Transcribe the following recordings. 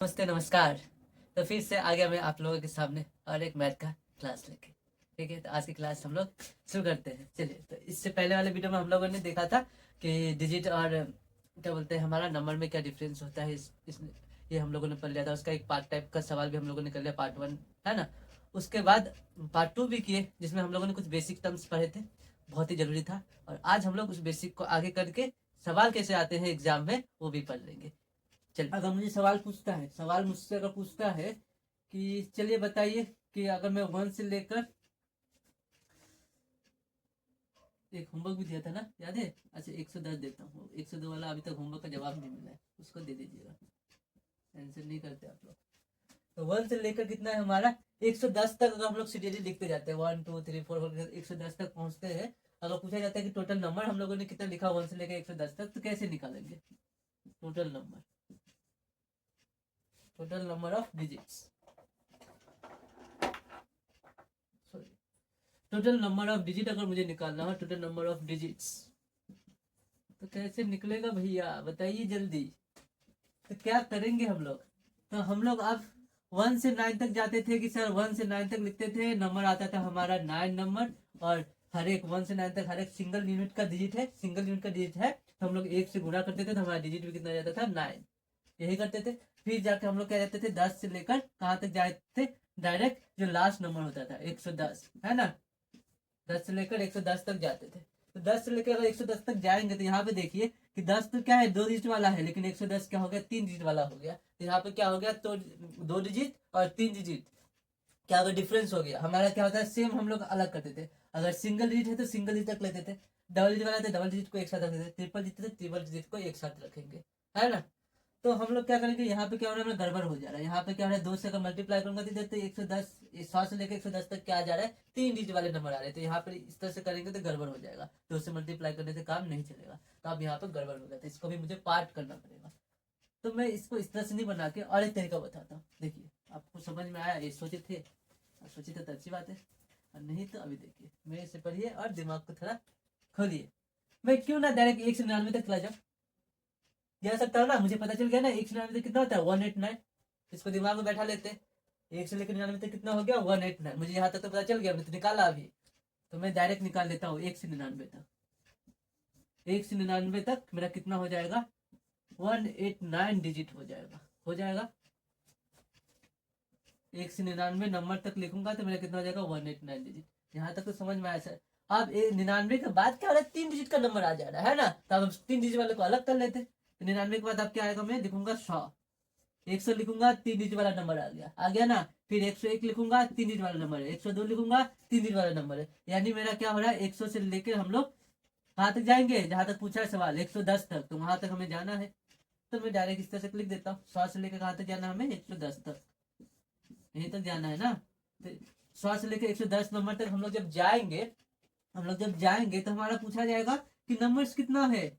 नमस्ते नमस्कार। तो फिर से आ गया मैं आप लोगों के सामने और एक मैथ का क्लास लेके। ठीक है, तो आज की क्लास हम लोग शुरू करते हैं। चलिए, तो इससे पहले वाले वीडियो में हम लोगों ने देखा था कि डिजिट और क्या बोलते हैं हमारा नंबर में क्या डिफरेंस होता है। ये हम लोगों ने पढ़ लिया था। उसका एक पार्ट टाइप का सवाल भी हम लोगों ने कर लिया, पार्ट 1, है ना। उसके बाद पार्ट 2 भी किए, जिसमें हम लोगों ने कुछ बेसिक टर्म्स पढ़े थे, बहुत ही जरूरी था। और आज हम लोग उस बेसिक को आगे करके सवाल कैसे आते हैं एग्जाम में वो भी पढ़ लेंगे। चल, अगर मुझे सवाल मुझसे अगर पूछता है कि चलिए बताइए कि अगर मैं 1 से लेकर, एक होमवर्क भी दिया था ना, याद है। अच्छा, 110 देता हूँ। 102 वाला अभी तक होमवर्क का जवाब नहीं मिला है, उसको दे दीजिएगा। आंसर नहीं करते आप लोग। तो 1 से लेकर कितना है हमारा 110 तक। अगर हम लोग सीरियली लिखते जाते हैं 1 2 3 4 110 तक पहुंचते हैं। अगर पूछा जाता है कि टोटल नंबर हम लोगों ने कितना लिखा 1 से लेकर 110 तक, तो कैसे निकालेंगे total number of digits. Sorry, total number of digit अगर मुझे निकालना हो, टोटल नंबर ऑफ डिजिट्स, तो कैसे निकलेगा भैया, बताइए जल्दी। तो क्या करेंगे हम लोग। तो हम लोग अब 1 से 9 तक जाते थे कि सर 1 से 9 तक लिखते थे, नंबर आता था हमारा 9 नंबर। और हर एक 1 से 9 तक हर एक सिंगल यूनिट का डिजिट है, तो हम लोग 1 से गुणा करते थे तो हमारा डिजिट भी कितना जाता था 9। यही करते थे। फिर जाके हम लोग क्या जाते थे 10 से लेकर कहाँ तक जाते थे, डायरेक्ट जो लास्ट नंबर होता था 110, है ना। 10 से लेकर 110 तक जाते थे। तो 10 से लेकर अगर 110 तक जाएंगे तो यहाँ पे देखिए कि 10 तो क्या है, 2 डिजिट वाला है, लेकिन 110 क्या हो गया, 3 डिजिट वाला हो गया। तो यहाँ पे क्या हो गया, तो 2 डिजिट और 3 डिजिट क्या अगर डिफरेंस हो गया। हमारा क्या होता है, सेम हम लोग अलग करते थे। अगर सिंगल डिजिट है तो सिंगल डिजिट तक लेते थे, डबल डिजिट वाला है तो डबल डिजिट को एक साथ रखते थे, ट्रिपल डिजिट है तो ट्रिपल डिजिट को एक साथ रखेंगे, है ना। तो हम लोग क्या करेंगे, यहाँ पे क्या हो रहा है, गड़बड़ हो जा रहा है। यहाँ पे क्या हो रहा है, 2 से अगर मल्टीप्लाई करूंगा तो इधर तो 110, 100 से लेकर 110 तक क्या आ जा रहा है, 3 डिजिट वाले नंबर आ रहे हैं। तो यहाँ पे इस तरह से करेंगे तो गड़बड़ हो जाएगा, 2 से मल्टीप्लाई करने से काम नहीं चलेगा। तो अब यहाँ पे गड़बड़ हो जाता है, इसको भी मुझे पार्ट करना पड़ेगा। तो मैं इसको इस तरह से नहीं बना के और एक तरीका बताता हूँ। देखिए, आपको समझ में आया, ये सोचे थे, सोचे थे तो अच्छी बात है, और नहीं तो अभी देखिए मेरे से पढ़िए और दिमाग को थोड़ा खोलिए। मैं क्यों ना डायरेक्ट 1 से 99 तक चला जाऊँ, जा सकता हूँ ना। मुझे पता चल गया ना 1 से 99 कितना होता है, 189। इसको दिमाग में बैठा लेते। 1 से लेकर 99 तक कितना हो गया, 189। मुझे यहाँ तक तो पता चल गया, मैंने तो निकाला अभी। तो मैं डायरेक्ट निकाल लेता हूँ 1 से 99 तक। 1 से 99 तक मेरा कितना हो जाएगा, 189 डिजिट हो जाएगा। 1 से 99 नंबर तक लिखूंगा तो मेरा कितना हो जाएगा, 189 डिजिट। यहाँ तक तो समझ में आया सर। अब 99 के बाद क्या हो रहा है, 3 डिजिट का नंबर आ जा रहा है ना। तो अब हम 3 डिजिट वाले को अलग कर लेते। तो 99 के बाद अब क्या आएगा, मैं लिखूंगा 100। 100 लिखूंगा, 3 डिजिट वाला नंबर आ गया ना। फिर 101 लिखूंगा, 3 डिजिट वाला नंबर है। 102 लिखूंगा, 3 डिजिट वाला नंबर है। यानी मेरा क्या हो रहा है, 100 से लेकर हम लोग कहाँ तक जाएंगे, जहां तक पूछा है सवाल 110 तक, तो वहां तक हमें जाना है। तो मैं डायरेक्ट इस तरह से लिख देता हूँ, 100 से लेकर कहाँ तक जाना है हमें, 110 तक, यहीं तक जाना है ना। तो 100 से लेकर 110 नंबर तक हम लोग जब जाएंगे तो हमारा पूछा जाएगा कि नंबर्स कितना है,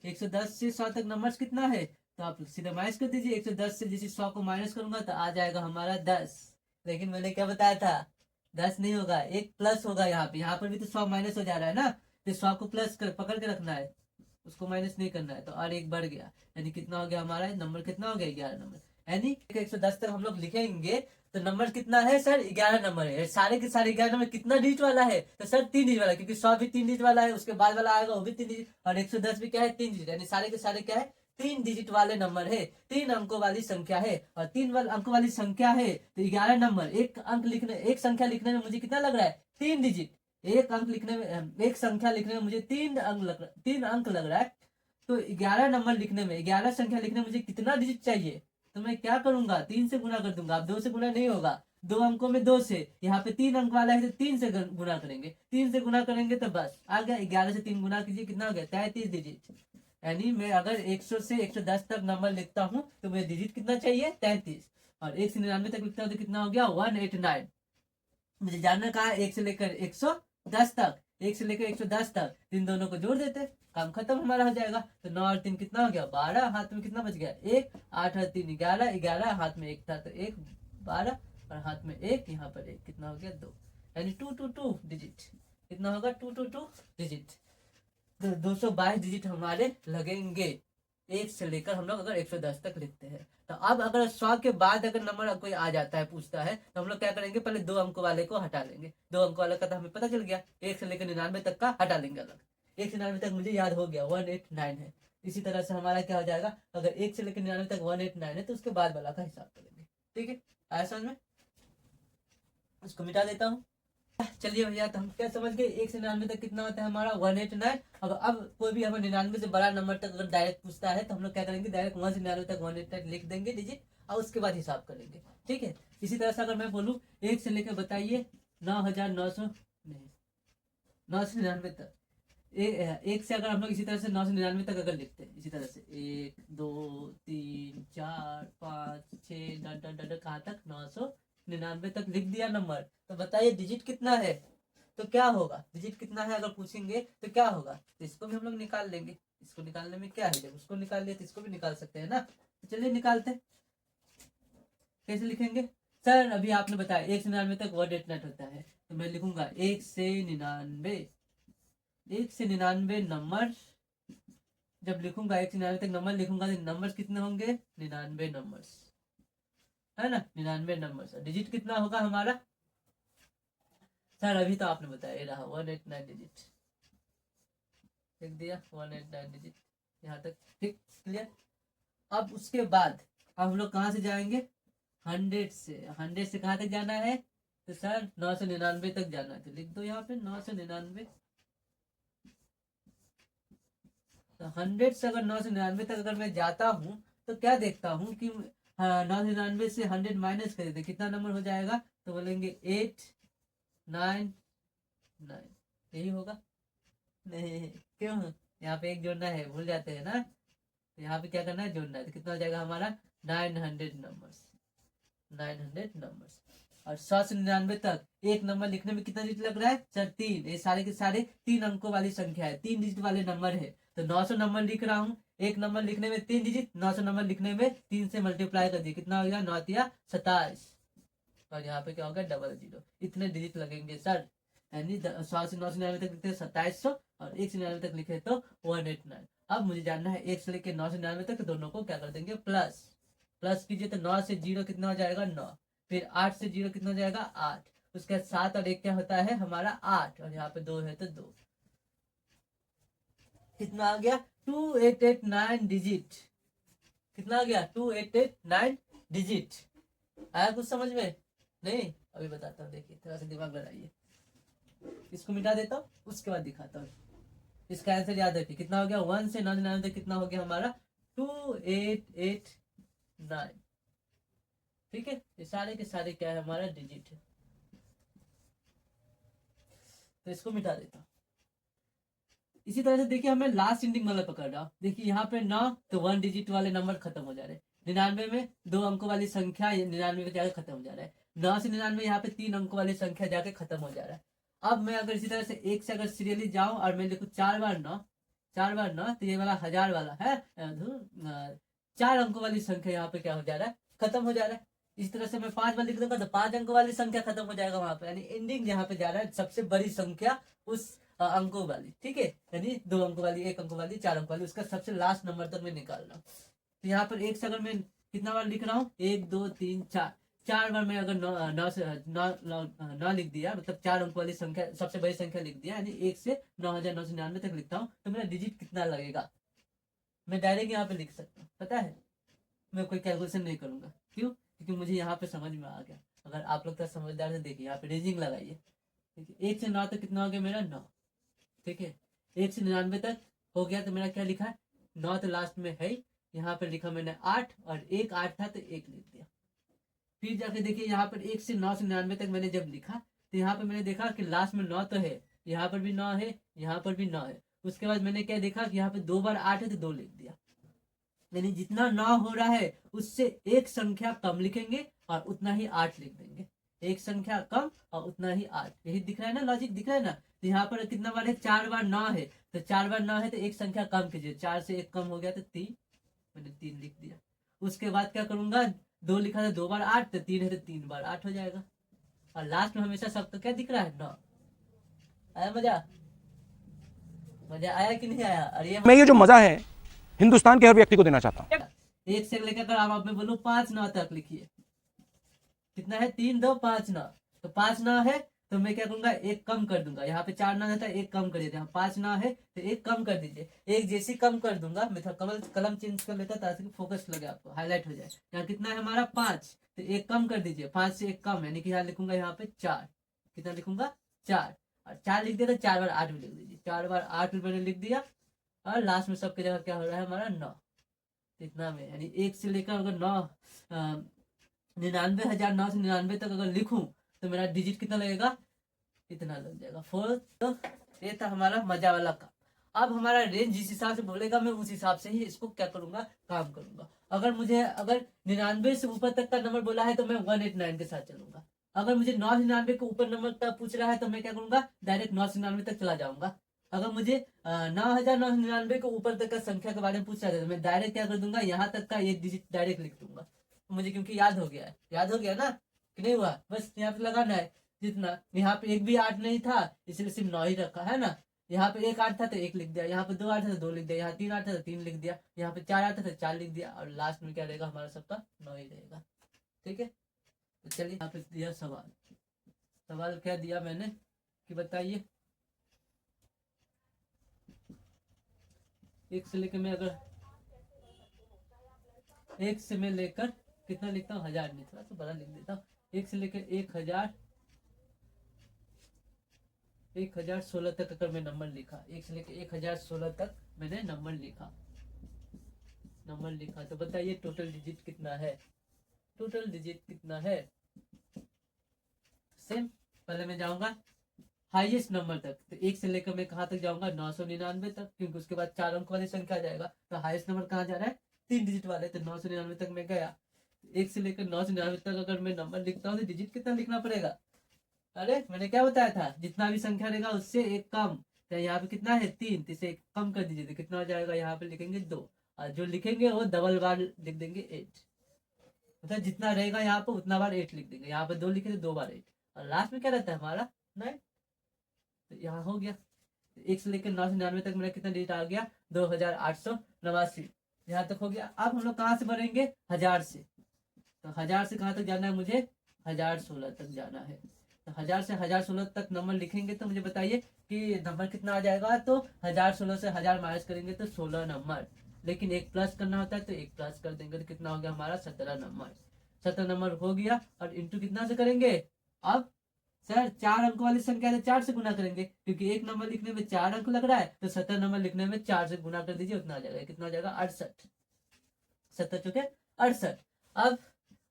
110 से 100 तक नंबर्स कितना है। तो आप सीधा माइनस कर दीजिए। 110 से जैसे 100 को माइनस करूंगा तो आ जाएगा हमारा 10। लेकिन मैंने क्या बताया था, 10 नहीं होगा, एक प्लस होगा। यहाँ पर भी तो 100 माइनस हो जा रहा है ना, तो 100 को प्लस कर पकड़ के रखना है, उसको माइनस नहीं करना है। तो और एक बढ़ गया, यानी कितना हो गया हमारा नंबर, कितना हो गया, 11 नंबर। यानी 110 तक हम लोग लिखेंगे तो नंबर कितना है सर, 11 नंबर है। सारे के सारे 11 नंबर कितना डिजिट वाला है, तो सर 3 डिजिट वाला, क्योंकि 100 भी 3 डिजिट वाला है, उसके बाद वाला आएगा वो भी 3 डिजिट, और 110 भी क्या है, 3 डिजिट। यानी सारे के सारे क्या है, 3 डिजिट वाले नंबर है, 3 अंकों वाली संख्या है। और 3 अंकों वाली संख्या है तो 11 नंबर, एक संख्या लिखने में मुझे कितना लग रहा है, 3 डिजिट। एक संख्या लिखने में मुझे 3 अंक लग रहा है। तो 11 नंबर लिखने में, 11 संख्या लिखने में मुझे कितना डिजिट चाहिए। तो मैं क्या करूंगा, 3 से गुना कर दूंगा। अब 2 से गुना नहीं होगा, 2 अंकों में 2 से, यहाँ पे 3 अंक वाला है तो 3 से गुना करेंगे। 3 से गुना करेंगे तो बस आ गया, 11 से 3 गुना कीजिए, कितना हो गया, 33 डिजिट। यानी मैं अगर 100 से 110 तक नंबर लिखता हूँ तो मुझे डिजिट कितना चाहिए, 33। और 1 से 99 तक लिखता हूँ तो कितना हो गया, 189। मुझे जानना कहा 1 से लेकर 110 तक, 1 से लेकर 110 तक, इन दोनों को जोड़ देते, काम खत्म हमारा हो जाएगा। तो 9 और 3 कितना हो गया, 12। हाथ में कितना बच गया, 1। 8 और 3 11, 11 हाथ में 1 था तो 1, 12, और हाथ में 1, यहाँ पर 1, कितना हो गया, 2। यानी 222 डिजिट, कितना होगा, 222 डिजिट। तो 222 डिजिट हमारे लगेंगे। 1 से लेकर हम लोग अगर 110 तक लिखते हैं। तो अब अगर 100 के बाद अगर नंबर कोई आ जाता है, पूछता है, तो हम लोग क्या करेंगे, पहले 2 अंक वाले को हटा लेंगे। 2 अंक वाले का तो हमें पता चल गया, 1 से लेकर 99 तक का हटा लेंगे अलग। 1 से 99 तक मुझे याद हो गया 189 है। इसी तरह से हमारा क्या हो जाएगा, अगर 1 से लेकर 99 तक 189 है तो उसके बाद वाला का हिसाब करेंगे। ठीक है, आया समझ में? उसको मिटा देता हूँ। चलिए भैया, तो हम क्या समझ गए, 1 से 99 तक कितना होता है हमारा 189। अब कोई भी हमें 99 से बड़ा नंबर तक अगर डायरेक्ट पूछता है तो हम लोग क्या करेंगे, डायरेक्ट 1 से 99 तक 189 लिख देंगे डिजिट, और उसके बाद हिसाब करेंगे। ठीक है, इसी तरह से अगर मैं बोलूँ 1 से लेकर बताइए 9,900 नहीं 9 से 99 तक, एक से अगर हम लोग इसी तरह से 9 से 99 तक अगर लिखते हैं, इसी तरह से 1 2 3 4 5 6 डट कहाँ तक 999 तक लिख दिया नंबर। तो बताइए डिजिट कितना है, तो क्या होगा, डिजिट कितना है अगर पूछेंगे तो क्या होगा, तो इसको भी हम लोग निकाल लेंगे। इसको निकालने में क्या है, जब उसको निकाल लिया तो इसको भी निकाल सकते हैं ना। तो चलिए निकालते हैं। कैसे लिखेंगे सर, अभी आपने बताया 1 से 99 तक 189 होता है, तो मैं लिखूंगा 1 से 99 नंबर। जब लिखूंगा 1 से 99 तक नंबर लिखूंगा तो नंबर्स कितने होंगे, 99 नंबर्स, है ना, 99 नंबर्स। डिजिट कितना होगा हमारा, सर अभी तो आपने बताया, ये रहा 189 डिजिट, लिख दिया 189 डिजिट यहाँ तक। ठीक, क्लियर। अब उसके बाद अब हम लोग कहाँ से जाएंगे, 100 से कहाँ तक जाना है, तो सर 9 से 99 तक जाना है, तो लिख दो यहाँ पे 9 से 99। तो 100 से अगर 9 से 99 तक अगर मैं जाता हूँ तो क्या देखता हूँ कि 9 से 99 से 100 माइनस कर देते कितना नंबर हो जाएगा, तो बोलेंगे 899, यही होगा। नहीं, क्यों, यहाँ पे एक जोड़ना है, भूल जाते हैं ना, तो यहाँ पे क्या करना है, जोड़ना है। तो कितना हो जाएगा हमारा 900 नंबर्स, 900 नंबर्स। और 100 से 99 तक एक नंबर लिखने में कितना डिजिट लग रहा है सर, 3। ये सारे के सारे 3 अंकों वाली संख्या है, 3 डिजिट वाले नंबर है। तो 900 नंबर लिख रहा हूँ, एक नंबर लिखने में 3 डिजिट, 900 नंबर लिखने में 3 से मल्टीप्लाई कर दिए, कितना हो गया 9 या 27, और यहाँ पे क्या होगा 00। इतने डिजिट लगेंगे सर, यानी 100 से 9 से 99 तक लिखते हैं 2700, और 1 से 99 तक लिखे तो 189। अब मुझे जानना है 1 से लेकर 9 से 99 तक, दोनों को क्या कर देंगे, प्लस कीजिए, तो 9 से 0 कितना हो जाएगा 9, फिर 8 से 0 कितना हो जाएगा 8, उसके बाद 7 और 1 क्या होता है हमारा 8, और यहाँ पे 2 है तो 2, कितना आ गया 2889 डिजिट। कितना आ गया 2889 डिजिट। आया कुछ समझ में? नहीं, अभी बताता हूँ, देखिए थोड़ा सा दिमाग लगाइए। इसको मिटा देता हूँ, उसके बाद दिखाता हूँ। इसका आंसर याद रखिए, कितना हो गया 1 से 99 तक कितना हो गया हमारा 2889। ठीक है, ये सारे के सारे क्या है हमारा डिजिट है। तो इसको मिटा देता हूँ। इसी तरह से देखिए हमें लास्ट इंडिंग वाला पकड़ रहा, देखिए यहाँ पे 9 तो 1 डिजिट वाले नंबर खत्म हो जा रहे हैं, 99 में 2 अंकों वाली संख्या 99 में जाके खत्म हो जा रहा है, 9 से 99 यहाँ पे 3 अंकों वाली संख्या जाके खत्म हो जा रहा है। अब मैं अगर इसी तरह से 1 से अगर सीरियली जाऊं और मैं लिखूं 4 बार 9, 4 बार 9, तो ये वाला 1000 वाला है 4 अंकों वाली संख्या यहाँ पे क्या हो जा रहा है, खत्म हो जा रहा है। इस तरह से मैं 5 बार लिख दूंगा तो 5 अंकों वाली संख्या खत्म हो जाएगा वहां पे, यानी एंडिंग जहाँ पे जा रहा है सबसे बड़ी संख्या उस अंकों वाली, ठीक है, यानी 2 अंकों वाली, 1 अंक वाली, 4 अंक वाली, उसका सबसे लास्ट नंबर तक मैं निकाल रहा हूँ। तो यहाँ पर 1 से अगर मैं कितना बार लिख रहा हूँ 1 2 3 4, 4 बार मैं अगर 9 से 9 लिख दिया, मतलब 4 अंक वाली संख्या सबसे बड़ी संख्या लिख दिया, यानी 1 से 9999 तक लिखता हूँ, तो मेरा डिजिट कितना लगेगा मैं डायरेक्ट यहाँ पे लिख सकता हूँ, पता है, मैं कोई कैलकुलेशन नहीं करूंगा। क्यों? क्योंकि मुझे यहाँ पे समझ में आ गया। अगर आप लोग तो समझदार से देखिए, यहाँ पे रेजिंग लगाइए, ठीक है, 1 से 9 तक कितना हो गया मेरा 9, ठीक है, 1 से 99 तक हो गया, तो मेरा क्या लिखा है 9 तो लास्ट में है, यहाँ पर लिखा मैंने 8, और 1 8 था तो 1 लिख दिया। फिर जाके देखिए यहाँ पर 1 से 9 से 99 तक मैंने जब लिखा तो यहाँ पर मैंने देखा कि लास्ट में 9 तो है, यहाँ पर भी 9 है, यहाँ पर भी 9 है। उसके बाद मैंने क्या देखा कि यहाँ पे 2 बार 8 है तो 2 लिख दिया, यानी जितना 9 हो रहा है उससे एक संख्या कम लिखेंगे और उतना ही 8 लिख देंगे, एक संख्या कम और उतना ही 8। यही दिख रहा है ना, लॉजिक दिख रहा है ना। तो यहाँ पर कितना बार है 4 बार 9 है, तो 4 बार 9 है तो एक संख्या कम कीजिए, 4 से 1 कम हो गया तो 3, मैंने 3 लिख दिया। उसके बाद क्या करूंगा 2 लिखा था 2 बार 8, तो 3 है तो 3 बार 8 हो जाएगा, और लास्ट में हमेशा सबका क्या दिख रहा है 9। आया मजा? मजा आया कि नहीं आया? और ये में ये जो मजा है हिंदुस्तान के हर व्यक्ति को देना चाहता हूं। एक से लेकर अगर आप में बोलो 5 9 तक लिखिए, कितना है 3 2 5 9, तो 5 9 है तो मैं क्या करूंगा एक कम कर दूंगा, यहाँ पे 4 9 रहता है एक कम कर दीजिए, यहाँ 5 9 है तो एक कम कर दीजिए, एक जैसी कम कर दूंगा। मैं थोड़ा कलम चेंज कर लेता ताकि फोकस लगे आपको, हाईलाइट हो जाए। यहाँ कितना है हमारा 5, तो एक कम कर दीजिए, 5 से एक कम यानी कि यहाँ लिखूंगा यहाँ पे 4, कितना लिखूंगा 4, और 4 लिख दिया तो 4 बार 8 भी लिख दीजिए, 4 बार 8 भी मैंने लिख दिया, और लास्ट में सबके जगह क्या हो रहा है हमारा 9, इतना में यानी 1 से लेकर अगर 9 99,900 से 99 तक अगर लिखूं तो मेरा डिजिट कितना लगेगा, इतना लग जाएगा 4। तो ये था हमारा मजा वाला काम। अब हमारा रेंज जिस हिसाब से बोलेगा मैं उस हिसाब से ही इसको क्या करूंगा, काम करूंगा। अगर 99 से ऊपर तक का नंबर बोला है तो मैं 189 के साथ चलूंगा। अगर मुझे 999 के ऊपर नंबर तक पूछ रहा है तो मैं क्या करूंगा, डायरेक्ट 999 तक चला जाऊंगा। अगर मुझे 9,999 के ऊपर तक का संख्या के बारे में पूछ रहा है तो मैं डायरेक्ट क्या कर दूंगा, यहाँ तक का एक डिजिट डायरेक्ट लिख दूंगा। मुझे क्योंकि याद हो गया है, याद हो गया ना कि नहीं हुआ, बस यहाँ पे लगाना है जितना। यहाँ पे एक भी 8 नहीं था इसलिए सिर्फ 9 ही रखा है ना। यहाँ पे एक 8 था तो 1 लिख दिया, यहाँ पे 2 8 था तो 2 लिख दिया, यहाँ 3 8 था तो 3 लिख दिया, यहाँ पे 4 8 था तो 4 लिख दिया, और लास्ट में क्या रहेगा हमारा सबका 9 ही रहेगा। ठीक है, तो चलिए यहाँ पे दिया सवाल। सवाल क्या दिया मैंने कि बताइए, एक से लेकर मैं अगर एक से मैं लेकर कितना लिखता हूँ, 1000 नहीं, थोड़ा सा बड़ा लिख देता हूँ। एक से लेकर 1016 तक अगर मैं नंबर लिखा, एक से लेकर 1016 तक मैंने नंबर लिखा तो बताइए टोटल डिजिट कितना है, टोटल डिजिट कितना है। सेम पहले मैं जाऊंगा हाईएस्ट नंबर तक, तो एक से लेकर मैं कहाँ तक जाऊंगा, 999 तक, क्योंकि उसके बाद 4 अंक वाली संख्या जाएगा। तो हाईएस्ट नंबर कहाँ जा रहा है, 3 डिजिट वाले, तो 999 तक मैं गया। एक से लेकर 999 तक अगर मैं नंबर लिखता हूँ तो डिजिट कितना लिखना पड़ेगा, अरे मैंने क्या बताया था, जितना भी संख्या रहेगा उससे एक कम। तो यहाँ पे कितना है 3, तो इसे एक कम कर दीजिए तो कितना हो जाएगा, यहाँ पे लिखेंगे 2, और जो लिखेंगे वो डबल बार लिख देंगे 8, मतलब जितना रहेगा यहाँ पे उतना बार 8 लिख देंगे। यहाँ पे 2 लिखे तो 2 बार 8, और लास्ट में क्या रहता है हमारा 9। तो यहाँ हो गया, एक से लेकर 999 तक मेरा कितना डिजिट आ गया, 2889। यहाँ तक हो गया। अब हम लोग कहाँ से भरेंगे, 1000 से। तो 1000 से कहाँ तक जाना है मुझे, 1016 तक जाना है। तो 1000 से 1016 तक नंबर लिखेंगे तो मुझे बताइए कि नंबर कितना आ जाएगा। तो 1016 से 1000 माइनस करेंगे तो 16 नंबर, लेकिन एक प्लस करना होता है तो एक प्लस कर देंगे तो कितना हो गया हमारा 17 नंबर। 17 नंबर हो गया, और इंटू कितना से करेंगे, अब सर 4 अंक वाली संख्या से 4 से गुना करेंगे, क्योंकि एक नंबर लिखने में 4 अंक लग रहा है, तो 17 नंबर लिखने में 4 से गुना कर दीजिए, उतना आ जाएगा, कितना हो जाएगा 68। 70 चुके 68। अब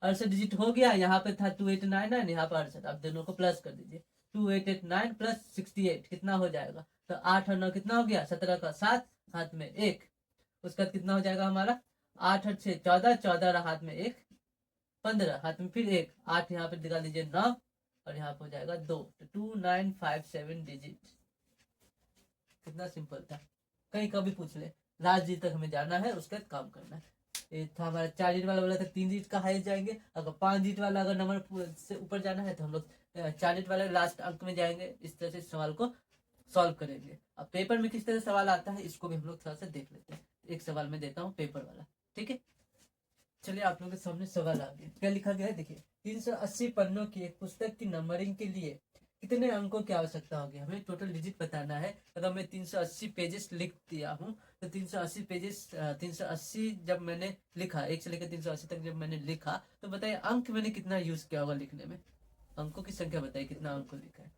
68 डिजिट हो गया, यहाँ पे था 2899, यहाँ पे 68, अब दोनों को प्लस कर दीजिए, 2889 प्लस 68 कितना हो जाएगा, तो 8 और 9 कितना हो गया, 17 का 7, हाथ में 1, उसका कितना हो जाएगा हमारा 8 और 6 14, 14 और हाथ में 1 15, हाथ में फिर 1, 8 यहाँ पे दिखा दीजिए 9, और यहाँ पे हो जाएगा 2, तो 2957 डिजिट। कितना सिंपल था, कहीं कभी पूछ ले, लास्ट डिजिट तक हमें जाना है, उसका काम करना है। ये था हमारा 4 डिजिट वाला, बोला था 3 डिजिट का हाईएस्ट जाएंगे। अगर 5 डिजिट वाला अगर नंबर से ऊपर जाना है तो हम लोग 4 डिजिट वाले लास्ट अंक में जाएंगे। इस तरह से सवाल को सॉल्व करेंगे। अब पेपर में किस तरह सवाल आता है इसको भी हम लोग थोड़ा सा देख लेते हैं। एक सवाल में देता हूँ पेपर वाला, ठीक है। चलिए आप लोगों के सामने सवाल आ गया, क्या लिखा गया है देखिए, 380 पन्नों की एक पुस्तक की नंबरिंग के लिए कितने अंकों की आवश्यकता होगी, हमें टोटल डिजिट बताना है। अगर मैं 380 पेजेस लिख दिया हूँ तो 380 पेजेस 380 जब मैंने लिखा, 1 से लेकर 380 तक जब मैंने लिखा, तो बताइए अंक मैंने कितना यूज किया होगा लिखने में, अंकों की संख्या बताइए कितना अंक लिखा है।